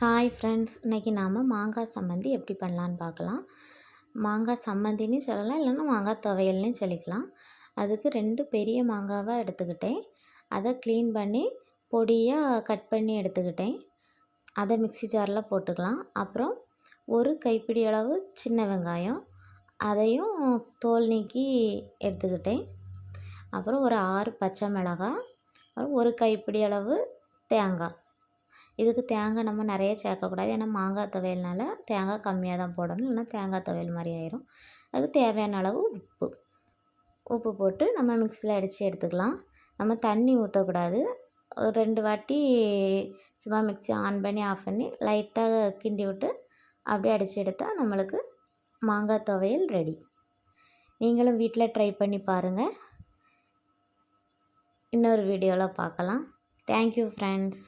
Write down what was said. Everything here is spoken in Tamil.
ஹாய் ஃப்ரெண்ட்ஸ், இன்றைக்கி நாம் மாங்காய் சம்மந்தி எப்படி பண்ணலான்னு பார்க்கலாம். மாங்காய் சம்மந்தின்னு சொல்லலாம், இல்லைன்னா மாங்காய் துவையல்னு சொல்லிக்கலாம். அதுக்கு 2 பெரிய மாங்காவை எடுத்துக்கிட்டேன். அதை க்ளீன் பண்ணி பொடியாக கட் பண்ணி எடுத்துக்கிட்டேன். அதை மிக்ஸி ஜாரில் போட்டுக்கலாம். அப்புறம் ஒரு கைப்பிடி அளவு சின்ன வெங்காயம், அதையும் தோல் நீக்கி எடுத்துக்கிட்டேன். அப்புறம் ஒரு 6 பச்சை மிளகாய், அப்புறம் ஒரு கைப்பிடி அளவு தேங்காய். இதுக்கு தேங்காய் நம்ம நிறைய சேர்க்கக்கூடாது, ஏன்னா மாங்காய் துவையல்னால தேங்காய் கம்மியாக தான் போடணும், இல்லைன்னா தேங்காய் துவையல் மாதிரி ஆயிரும். அதுக்கு தேவையான அளவு உப்பு போட்டு நம்ம மிக்ஸியில் அடித்து எடுத்துக்கலாம். நம்ம தண்ணி ஊற்றக்கூடாது. ஒரு 2 வாட்டி சும்மா மிக்ஸி ஆன் பண்ணி ஆஃப் பண்ணி லைட்டாக கிண்டி விட்டு அப்படியே அடித்து எடுத்தால் நம்மளுக்கு மாங்காய் துவையல் ரெடி. நீங்களும் வீட்டில் ட்ரை பண்ணி பாருங்கள். இன்னொரு வீடியோவில் பார்க்கலாம். Thank you friends.